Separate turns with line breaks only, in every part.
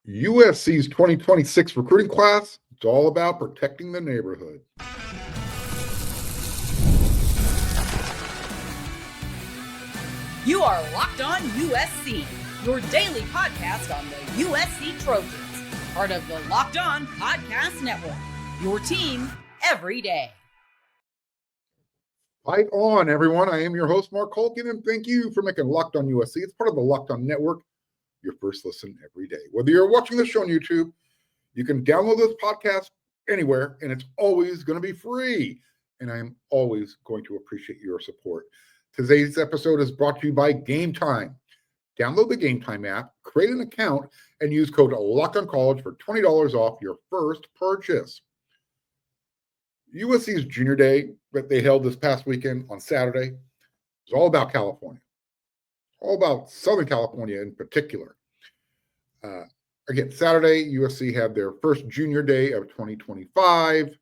USC's 2026 recruiting class, it's all about protecting the neighborhood.
You are Locked On USC, your daily podcast on the USC Trojans, part of the Locked On Podcast Network, your team every day.
Fight on, everyone. I am your host, Mark Holkin, and thank you for making Locked On USC. It's part of the Locked On Network, your first listen every day. Whether you're watching the show on YouTube, you can download this podcast anywhere, and it's always going to be free. And I am always going to appreciate your support. Today's episode is brought to you by Game Time. Download the Game Time app, create an account, and use code LOCKEDONCollege for $20 off your first purchase. USC's Junior Day that they held this past weekend on Saturday was all about California, all about Southern California in particular. Again, Saturday, USC had their first Junior Day of 2025,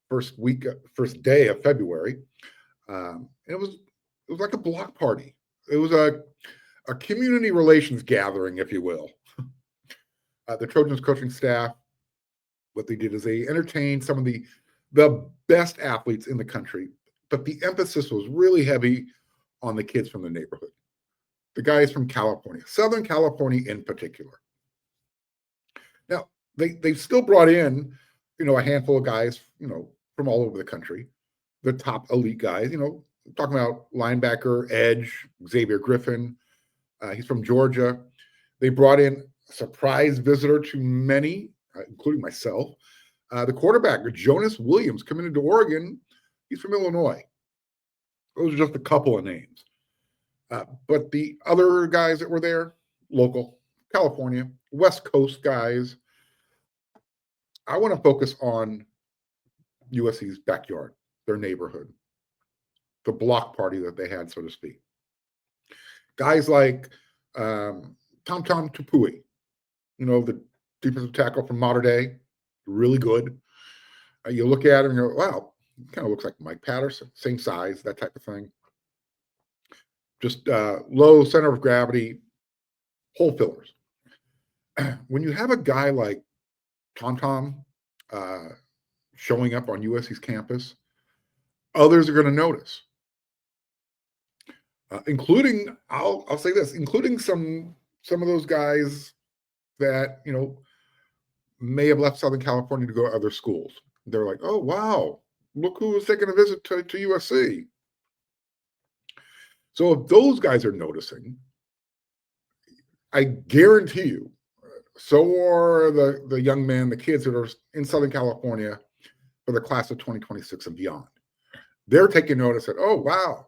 first day of February. It was like a block party. It was a community relations gathering, if you will. The Trojans coaching staff, what they did is they entertained some of the best athletes in the country, but the emphasis was really heavy on the kids from the neighborhood, the guys from California, Southern California in particular. Now, they've still brought in, a handful of guys, from all over the country, the top elite guys, talking about linebacker, edge, Xavier Griffin. He's from Georgia. They brought in a surprise visitor to many, including myself. The quarterback, Jonas Williams, coming into Oregon. He's from Illinois. Those are just a couple of names. But the other guys that were there, local, California, West Coast guys. I want to focus on USC's backyard, their neighborhood, the block party that they had, so to speak. Guys like Tom Tupui, the defensive tackle from Mater Dei, really good. You look at him and you're like, wow, he kind of looks like Mike Patterson, same size, that type of thing. Just low center of gravity, hole fillers. When you have a guy like Tom showing up on USC's campus, others are going to notice. Including, I'll say this, including some of those guys that, may have left Southern California to go to other schools. They're like, oh, wow, look who was taking a visit to USC. So if those guys are noticing, I guarantee you, so are the young men, the kids that are in Southern California for the class of 2026 and beyond. They're taking notice that, oh, wow,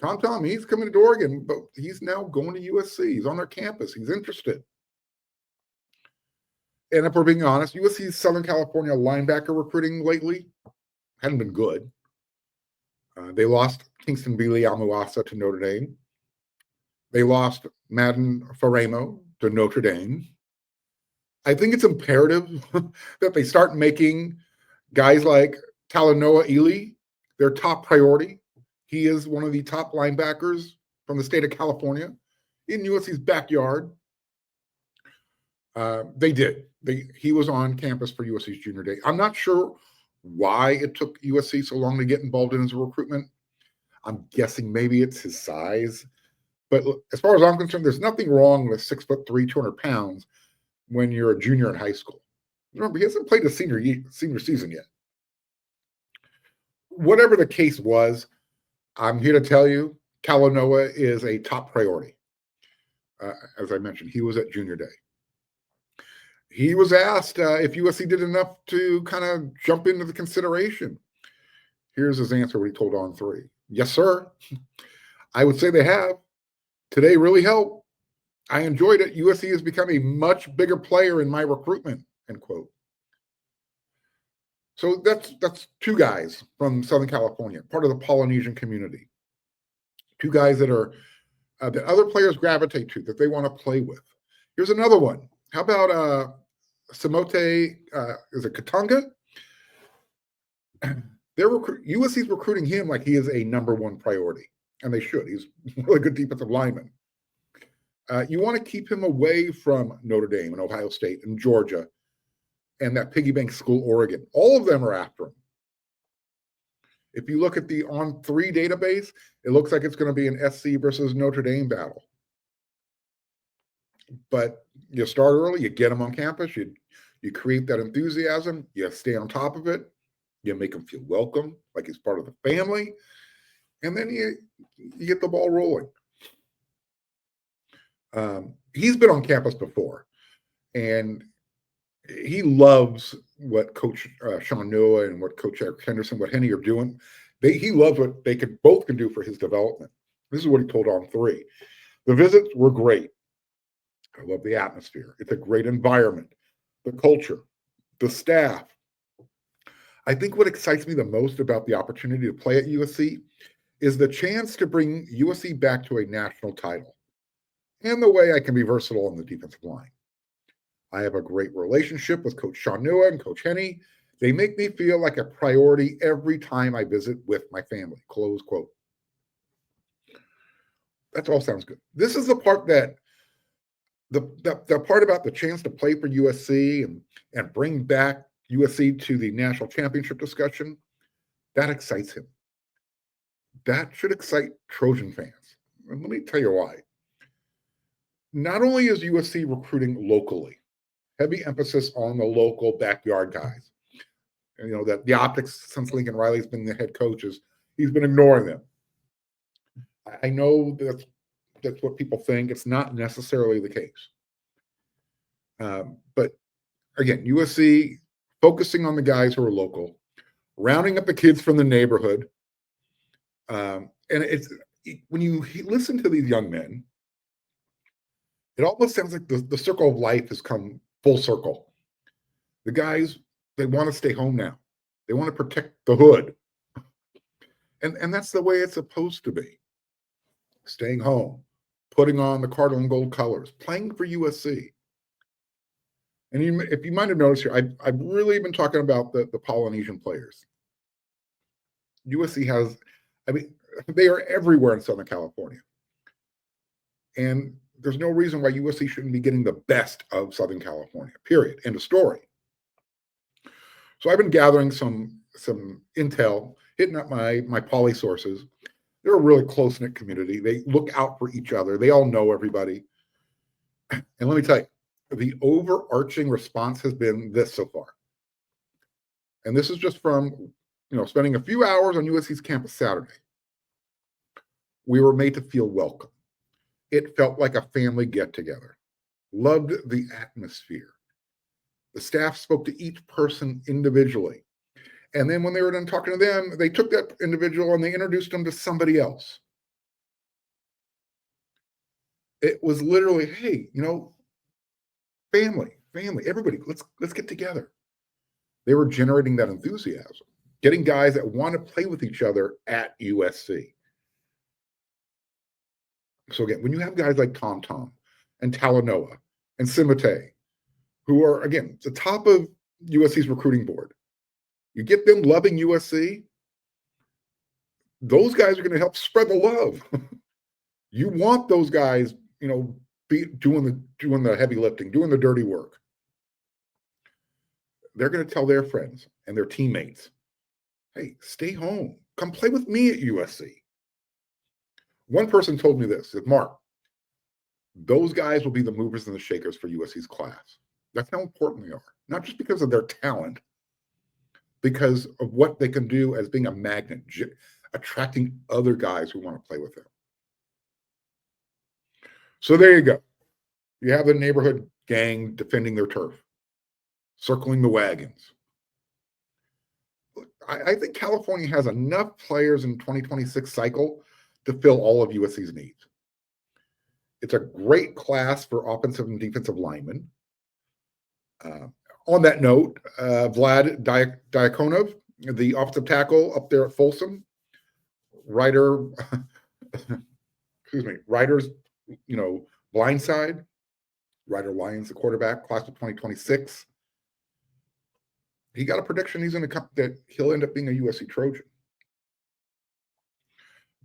Tom, he's coming to Oregon, but he's now going to USC. He's on their campus. He's interested. And if we're being honest, USC's Southern California linebacker recruiting lately hadn't been good. They lost Kingston Biliamuasa to Notre Dame. They lost Madden Faremo to Notre Dame. I think it's imperative that they start making guys like Talanoa Ely their top priority. He is one of the top linebackers from the state of California in USC's backyard. They did. He was on campus for USC's Junior Day. I'm not sure why it took USC so long to get involved in his recruitment. I'm guessing maybe it's his size. But as far as I'm concerned, there's nothing wrong with 6'3", 200 pounds when you're a junior in high school. Remember, he hasn't played a senior season yet. Whatever the case was, I'm here to tell you, Talanoa is a top priority. As I mentioned, he was at Junior Day. He was asked if USC did enough to kind of jump into the consideration. Here's his answer, what he told On3. Yes, sir. I would say they have. Today really helped. I enjoyed it. USC has become a much bigger player in my recruitment, end quote. So that's two guys from Southern California, part of the Polynesian community. Two guys that are that other players gravitate to, that they want to play with. Here's another one. How about Samote, is it Katunga? USC's recruiting him like he is a number one priority, and they should. He's a really good defensive lineman. You want to keep him away from Notre Dame and Ohio State and Georgia and that piggy bank school, Oregon. All of them are after him. If you look at the On3 database, it looks like it's going to be an SC versus Notre Dame battle. But you start early, you get him on campus, you create that enthusiasm, you stay on top of it, you make him feel welcome, like he's part of the family, and then you get the ball rolling. He's been on campus before, and he loves what Coach Sean Noah and what Coach Eric Henderson, what Henny are doing. He loves what they both can do for his development. This is what he told On3. The visits were great. I love the atmosphere. It's a great environment, the culture, the staff. I think what excites me the most about the opportunity to play at USC is the chance to bring USC back to a national title and the way I can be versatile on the defensive line. I have a great relationship with Coach Sean Noah and Coach Henny. They make me feel like a priority every time I visit with my family, close quote. That all sounds good. This is the part that the part about the chance to play for USC and bring back USC to the national championship discussion, that excites him. That should excite Trojan fans. And let me tell you why. Not only is USC recruiting locally, heavy emphasis on the local backyard guys. And, you know, that the optics since Lincoln Riley's been the head coach he's been ignoring them. I know that's what people think. It's not necessarily the case. But again, USC focusing on the guys who are local, rounding up the kids from the neighborhood. And it's when you listen to these young men, it almost sounds like the circle of life has come full circle. The guys, they want to stay home now. They want to protect the hood. And that's the way it's supposed to be. Staying home, putting on the cardinal and gold colors, playing for USC. And if you might have noticed here, I've really been talking about the Polynesian players. USC has, they are everywhere in Southern California. And there's no reason why USC shouldn't be getting the best of Southern California, period. End of story. So I've been gathering some intel, hitting up my poly sources. They're a really close-knit community. They look out for each other. They all know everybody. And let me tell you, the overarching response has been this so far. And this is just from, spending a few hours on USC's campus Saturday. We were made to feel welcome. It felt like a family get-together. Loved the atmosphere. The staff spoke to each person individually. And then when they were done talking to them, they took that individual and they introduced them to somebody else. It was literally, hey, family, everybody, let's get together. They were generating that enthusiasm, getting guys that want to play with each other at USC. So again, when you have guys like Tom and Talanoa and Simite, who are, again, the top of USC's recruiting board, you get them loving USC, those guys are going to help spread the love. You want those guys, be doing the heavy lifting, doing the dirty work. They're going to tell their friends and their teammates, hey, stay home. Come play with me at USC. One person told me this, said, Mark, those guys will be the movers and the shakers for USC's class. That's how important they are. Not just because of their talent, because of what they can do as being a magnet, attracting other guys who want to play with them. So there you go. You have the neighborhood gang defending their turf, circling the wagons. I think California has enough players in 2026 cycle to fill all of USC's needs. It's a great class for offensive and defensive linemen. On that note, Vlad Diakonov, the offensive tackle up there at Folsom, Ryder's, blindside. Ryder Lyons, the quarterback, class of 2026. He got a prediction that he'll end up being a USC Trojan.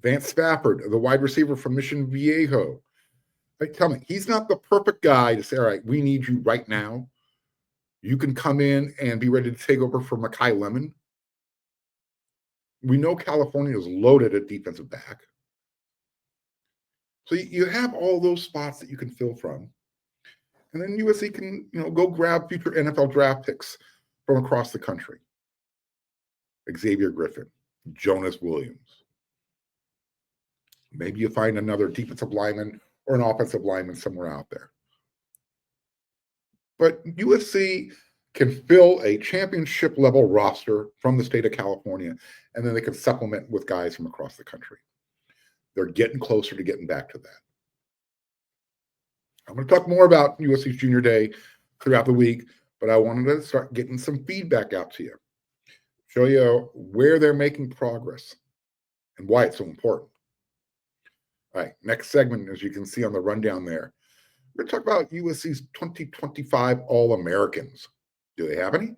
Vance Spafford, the wide receiver from Mission Viejo. Like, tell me, he's not the perfect guy to say, all right, we need you right now. You can come in and be ready to take over for Mekhi Lemon. We know California is loaded at defensive back. So you have all those spots that you can fill from. And then USC can, go grab future NFL draft picks from across the country. Xavier Griffin, Jonas Williams. Maybe you find another defensive lineman or an offensive lineman somewhere out there. But USC can fill a championship level roster from the state of California, and then they can supplement with guys from across the country. They're getting closer to getting back to that. I'm going to talk more about USC's Junior Day throughout the week, but I wanted to start getting some feedback out to you, show you where they're making progress and why it's so important. All right, next segment, as you can see on the rundown there, we're going to talk about USC's 2025 All-Americans. Do they have any?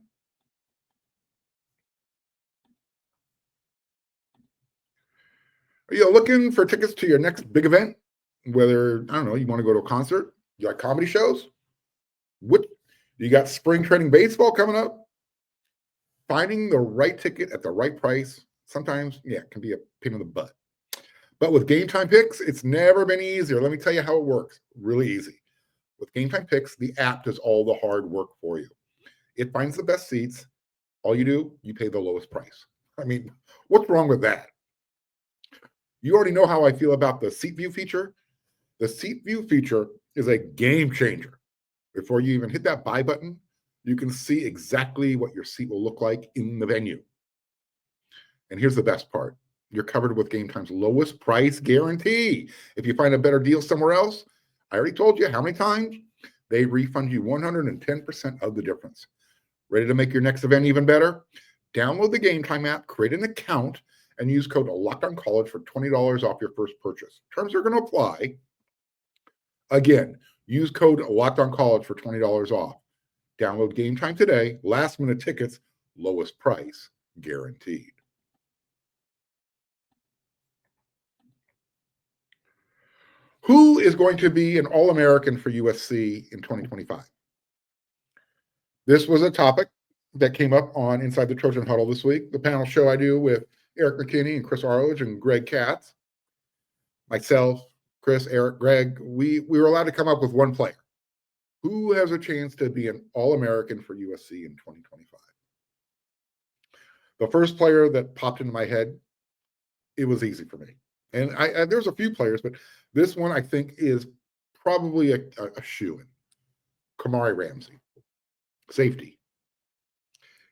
Are you looking for tickets to your next big event? Whether, I don't know, you want to go to a concert, you like comedy shows? You got spring training baseball coming up? Finding the right ticket at the right price, sometimes, it can be a pain in the butt. But with Game Time Picks, it's never been easier. Let me tell you how it works. Really easy. With Game Time Picks, the app does all the hard work for you. It finds the best seats. All you do, you pay the lowest price. I mean, what's wrong with that? You already know how I feel about the Seat View feature. The Seat View feature is a game changer. Before you even hit that buy button, you can see exactly what your seat will look like in the venue. And here's the best part. You're covered with Game Time's lowest price guarantee. If you find a better deal somewhere else, I already told you how many times, they refund you 110% of the difference. Ready to make your next event even better? Download the Game Time app, create an account, and use code LOCKEDONCollege for $20 off your first purchase. Terms are going to apply. Again, use code LOCKEDONCollege for $20 off. Download Game Time today. Last minute tickets, lowest price guaranteed. Who is going to be an All-American for USC in 2025? This was a topic that came up on Inside the Trojan Huddle this week, the panel show I do with Eric McKinney and Chris Arledge and Greg Katz. Myself, Chris, Eric, Greg, we were allowed to come up with one player. Who has a chance to be an All-American for USC in 2025? The first player that popped into my head, it was easy for me. And there's a few players, but this one I think is probably a shoo-in. Kamari Ramsey, safety.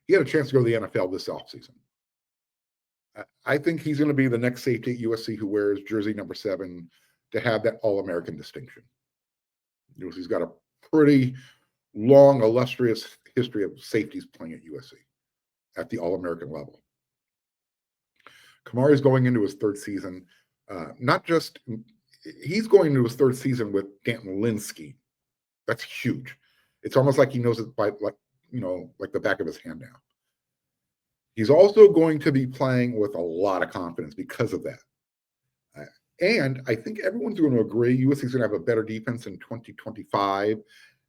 He had a chance to go to the NFL this offseason. I think he's going to be the next safety at USC who wears jersey number 7 to have that All-American distinction. USC's got a pretty long, illustrious history of safeties playing at USC at the All-American level. Kamari's going into his third season. He's going into his third season with Antonlynn's scheme. That's huge. It's almost like he knows it by like the back of his hand now. He's also going to be playing with a lot of confidence because of that. And I think everyone's going to agree USC's going to have a better defense in 2025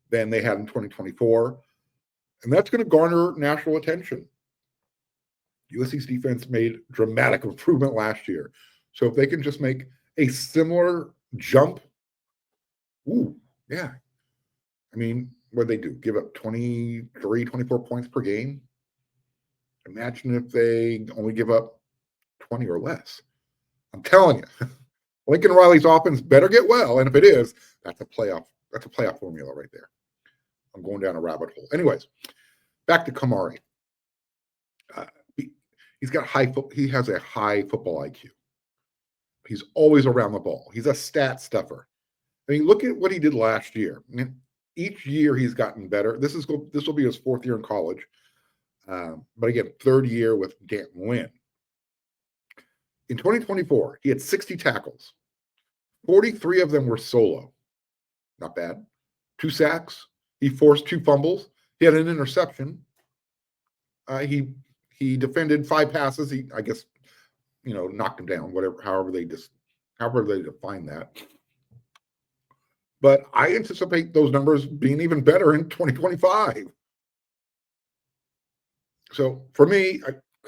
than they had in 2024. And that's going to garner national attention. USC's defense made dramatic improvement last year. So if they can just make a similar jump, yeah. I mean, what they do? Give up 23, 24 points per game? Imagine if they only give up 20 or less. I'm telling you, Lincoln Riley's offense better get well. And if it is, that's a playoff formula right there. I'm going down a rabbit hole. Anyways, back to Kamari. He has a high football IQ. He's always around the ball. He's a stat stuffer. I mean, look at what he did last year. Each year he's gotten better. This will be his 4th year in college. But again, 3rd year with Antonlynn. In 2024, he had 60 tackles. 43 of them were solo. Not bad. 2 sacks. He forced 2 fumbles. He had an interception. He defended 5 passes. He, I guess, knocked him down. However they define that. But I anticipate those numbers being even better in 2025. So for me,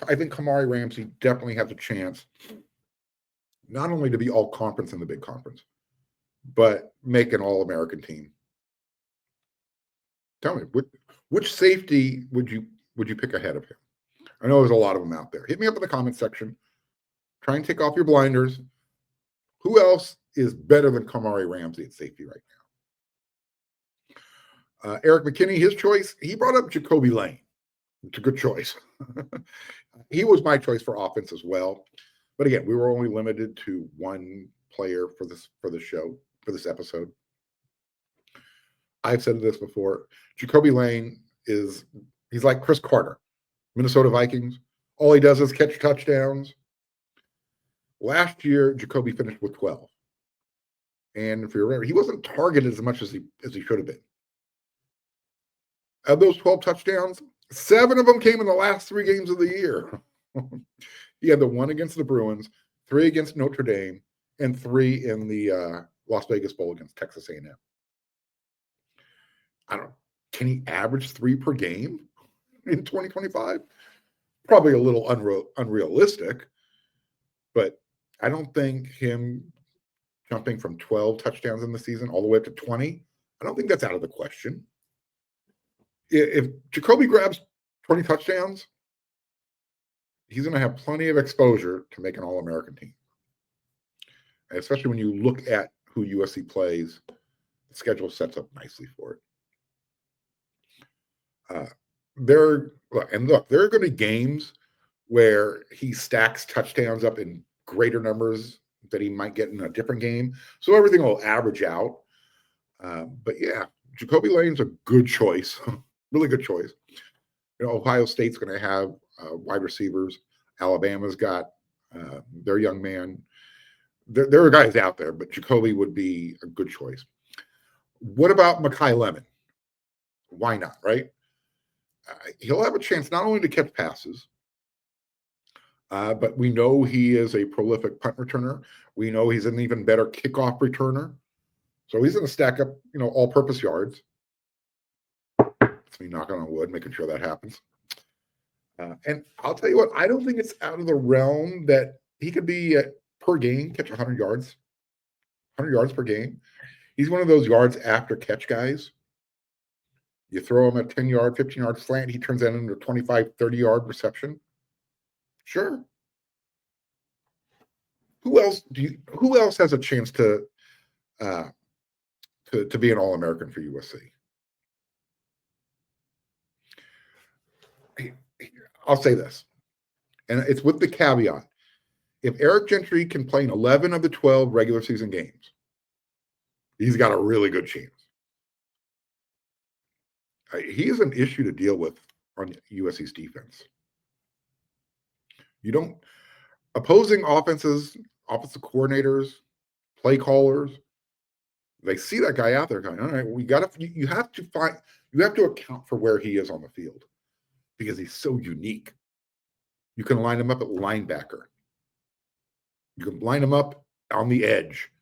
I think Kamari Ramsey definitely has a chance not only to be all conference in the big conference, but make an all-American team. Tell me, which safety would you pick ahead of him? I know there's a lot of them out there. Hit me up in the comment section. Try and take off your blinders. Who else is better than Kamari Ramsey at safety right now? Eric McKinney, his choice, he brought up Jacoby Lane. It's a good choice. He was my choice for offense as well. But again, we were only limited to one player for this show, for this episode. I've said this before. Jacoby Lane he's like Chris Carter, Minnesota Vikings. All he does is catch touchdowns. Last year, Jacoby finished with 12. And if you remember, he wasn't targeted as much as he should have been. Of those 12 touchdowns, 7 of them came in the last 3 games of the year. He had the 1 against the Bruins, 3 against Notre Dame, and 3 in the Las Vegas Bowl against Texas A&M. I don't know. Can he average 3 per game in 2025? Probably a little unrealistic, but I don't think him jumping from 12 touchdowns in the season all the way up to 20, I don't think that's out of the question. If Jacoby grabs 20 touchdowns, he's going to have plenty of exposure to make an All-American team. And especially when you look at who USC plays, the schedule sets up nicely for it. There are going to be games where he stacks touchdowns up in greater numbers that he might get in a different game. So everything will average out. But yeah, Jacoby Lane's a good choice. Really good choice. Ohio State's going to have wide receivers. Alabama's got their young man. There are guys out there, but Jacoby would be a good choice. What about Mekhi Lemon? Why not, right? He'll have a chance not only to catch passes, but we know he is a prolific punt returner. We know he's an even better kickoff returner. So he's going to stack up, all-purpose yards. It's me knocking on wood, making sure that happens. And I'll tell you what, I don't think it's out of the realm that he could be per game, catch 100 yards. 100 yards per game. He's one of those yards after catch guys. You throw him a 10-yard, 15-yard slant, he turns that into a 25, 30-yard reception. Sure. Who else has a chance to be an All-American for USC? I'll say this, and it's with the caveat. If Eric Gentry can play in 11 of the 12 regular season games, he's got a really good chance. He is an issue to deal with on USC's defense. Opposing offensive coordinators, play callers, they see that guy out there going, all right, you have to account for where he is on the field because he's so unique. You can line him up at linebacker. You can line him up on the edge.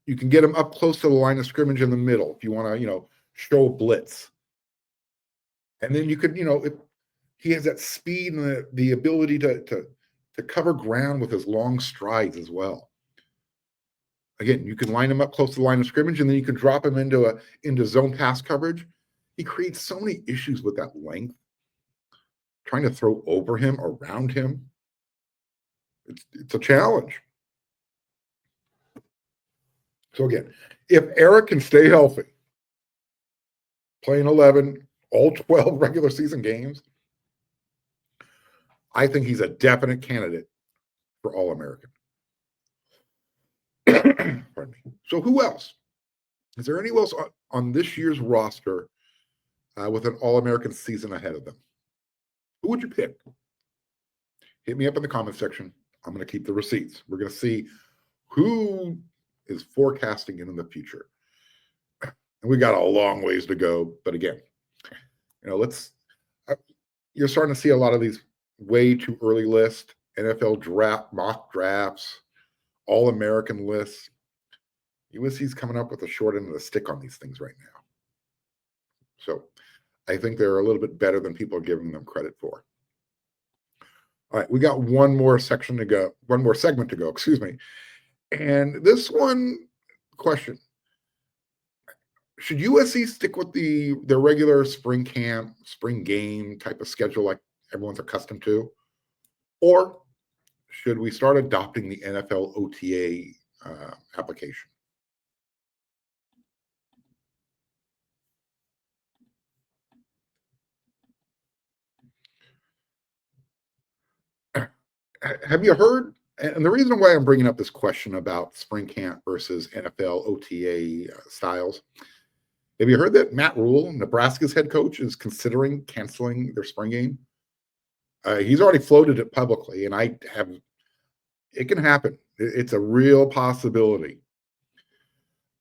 You can get him up close to the line of scrimmage in the middle if you want to, show a blitz. And then you could, if he has that speed and the ability to cover ground with his long strides as well. Again, you can line him up close to the line of scrimmage, and then you can drop him into zone pass coverage. He creates so many issues with that length. Trying to throw over him, around him. It's a challenge. So again, if Eric can stay healthy, playing 11, all 12 regular season games, I think he's a definite candidate for All-American. Pardon me. So who else? Is there anyone else on this year's roster with an All-American season ahead of them? Who would you pick? Hit me up in the comment section. I'm going to keep the receipts. We're going to see who is forecasting in the future. And we got a long ways to go. But again, you're starting to see a lot of these way too early lists, NFL draft, mock drafts, All-American lists. USC's coming up with the short end of the stick on these things right now. So I think they're a little bit better than people are giving them credit for. All right, we got one more segment to go, excuse me. And this one question: should USC stick with their regular spring camp, spring game type of schedule like everyone's accustomed to? Or should we start adopting the NFL OTA application? Have you heard? And the reason why I'm bringing up this question about spring camp versus NFL OTA styles, have you heard that Matt Rule, Nebraska's head coach, is considering canceling their spring game? He's already floated it publicly, and it can happen. It's a real possibility.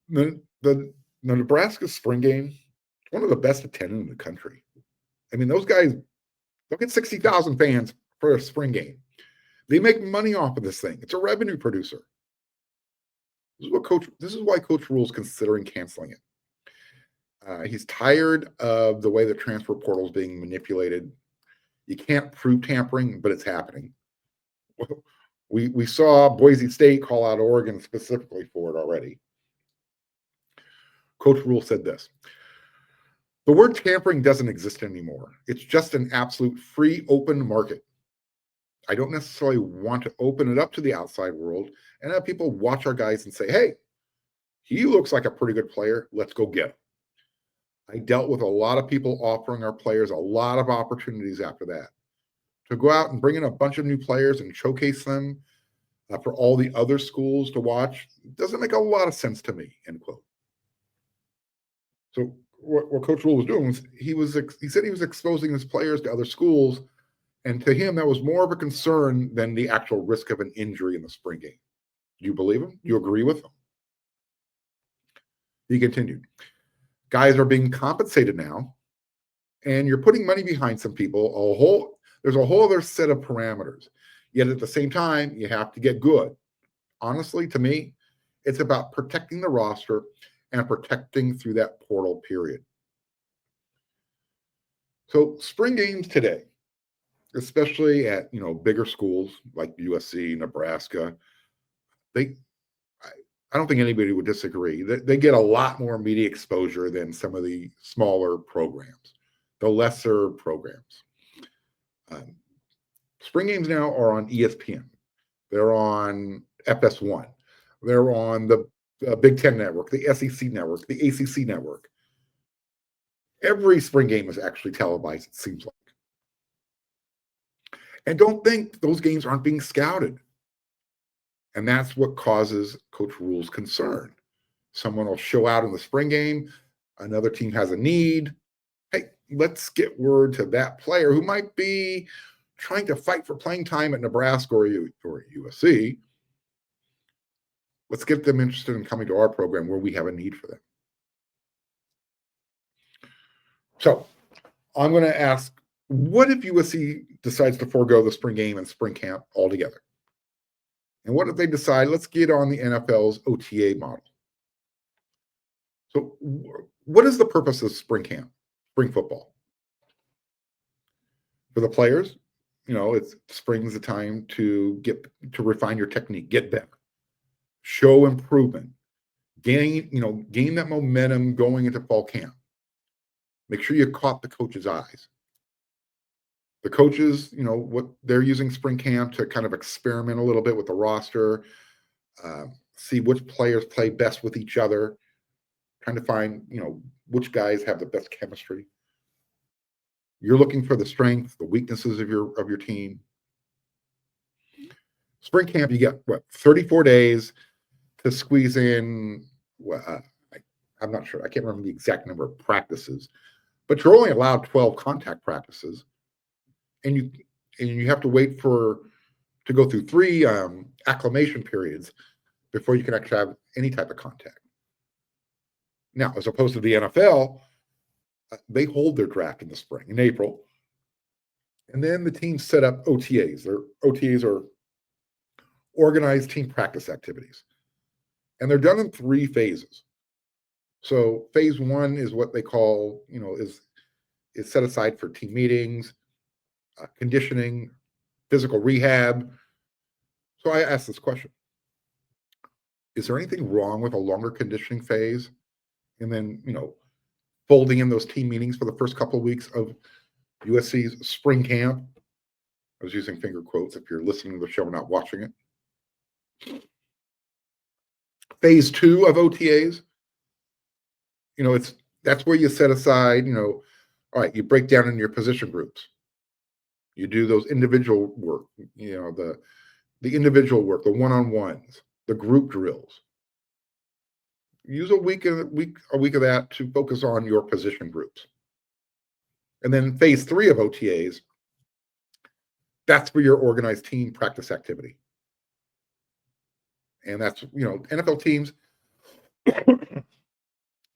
The Nebraska spring game, one of the best attended in the country. I mean, those guys, they'll get 60,000 fans for a spring game. They make money off of this thing. It's a revenue producer. This is why Coach Rule's considering canceling it. He's tired of the way the transfer portal is being manipulated. You can't prove tampering, but it's happening. We saw Boise State call out Oregon specifically for it already. Coach Rule said this: the word tampering doesn't exist anymore. It's just an absolute free, open market. I don't necessarily want to open it up to the outside world and have people watch our guys and say, hey, he looks like a pretty good player. Let's go get him. I dealt with a lot of people offering our players a lot of opportunities after that. To go out and bring in a bunch of new players and showcase them for all the other schools to watch doesn't make a lot of sense to me, end quote. So what Coach Rule was doing was he said he was exposing his players to other schools, and to him that was more of a concern than the actual risk of an injury in the spring game. Do you believe him? Do you agree with him? He continued, guys are being compensated now, and you're putting money behind some people. There's a whole other set of parameters. Yet at the same time, you have to get good. Honestly, to me, it's about protecting the roster and protecting through that portal period. So spring games today, especially at bigger schools like USC, Nebraska, I don't think anybody would disagree. They get a lot more media exposure than some of the smaller programs, the lesser programs. Spring games now are on ESPN. They're on FS1. They're on the Big Ten Network, the SEC Network, the ACC Network. Every spring game is actually televised, it seems like. And don't think those games aren't being scouted. And that's what causes Coach Rule's concern. Someone will show out in the spring game. Another team has a need. Hey, let's get word to that player who might be trying to fight for playing time at Nebraska or USC. Let's get them interested in coming to our program where we have a need for them. So I'm going to ask, what if USC decides to forego the spring game and spring camp altogether? And what if they decide, let's get on the NFL's OTA model? So what is the purpose of spring camp, spring football? For the players, spring's the time to refine your technique, get better, show improvement, gain that momentum going into fall camp. Make sure you caught the coach's eyes. The coaches, what they're using spring camp to kind of experiment a little bit with the roster, see which players play best with each other, trying to find, which guys have the best chemistry. You're looking for the strength, the weaknesses of your team. Spring camp, you get 34 days to squeeze in. I'm not sure. I can't remember the exact number of practices, but you're only allowed 12 contact practices, and you have to wait to go through 3 acclimation periods before you can actually have any type of contact. Now, as opposed to the NFL, they hold their draft in the spring, in April, and then the teams set up OTAs. Their OTAs are organized team practice activities. And they're done in 3 phases. So phase 1 is what they call, is set aside for team meetings, conditioning, physical rehab. So I asked this question: is there anything wrong with a longer conditioning phase, and then folding in those team meetings for the first couple of weeks of USC's spring camp? I was using finger quotes if you're listening to the show and not watching it. Phase 2 of OTAs, that's where you set aside, all right, you break down into your position groups. You do those individual work, the individual work, the one-on-ones, the group drills. Use a week of that to focus on your position groups. And then phase 3 of OTAs, that's for your organized team practice activity. And that's, NFL teams,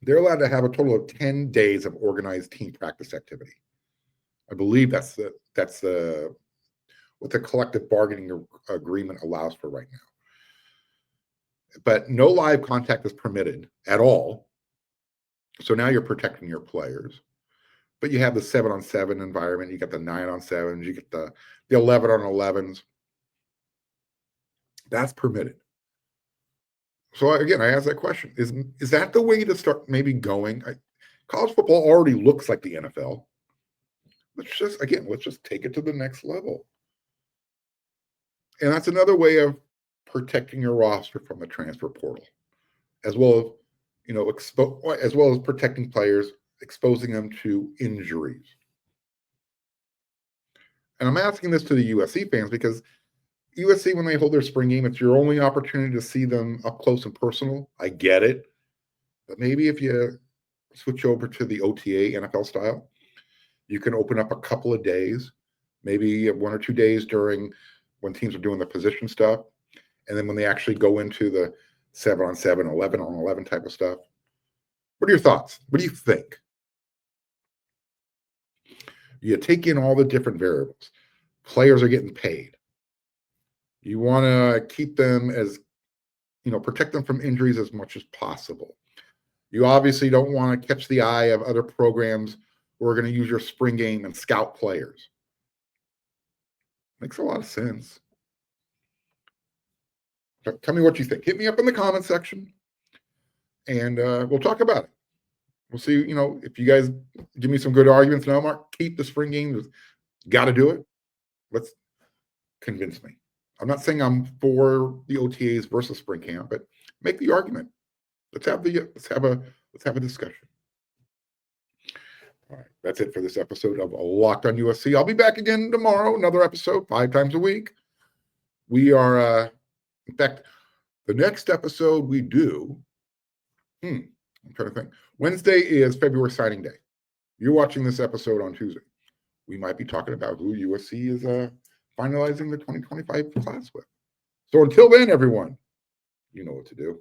they're allowed to have a total of 10 days of organized team practice activity. I believe that's what the collective bargaining agreement allows for right now. But no live contact is permitted at all. So now you're protecting your players. But you have the 7-on-7 environment. You got the 9-on-7s. You get the 11-on-11s. That's permitted. So again, I ask that question: is that the way to start maybe going? College football already looks like the NFL. Let's just take it to the next level. And that's another way of protecting your roster from the transfer portal, as well as as well as protecting players, exposing them to injuries. And I'm asking this to the USC fans because USC, when they hold their spring game, it's your only opportunity to see them up close and personal. I get it. But maybe if you switch over to the OTA NFL style, you can open up a couple of days, maybe 1 or 2 days during when teams are doing the position stuff. And then when they actually go into the 7-on-7, 11-on-11 type of stuff. What are your thoughts? What do you think? You take in all the different variables. Players are getting paid. You want to keep them as, protect them from injuries as much as possible. You obviously don't want to catch the eye of other programs who are going to use your spring game and scout players. Makes a lot of sense. Tell me what you think. Hit me up in the comment section, and we'll talk about it. We'll see, if you guys give me some good arguments. No, Mark, keep the spring game. Got to do it. Let's convince me. I'm not saying I'm for the OTAs versus spring camp, but make the argument. Let's have a discussion. All right, that's it for this episode of Locked on USC. I'll be back again tomorrow, another episode, 5 times a week. We are, in fact, the next episode we do, I'm trying to think. Wednesday is February signing day. You're watching this episode on Tuesday. We might be talking about who USC is finalizing the 2025 class with. So until then, everyone, you know what to do.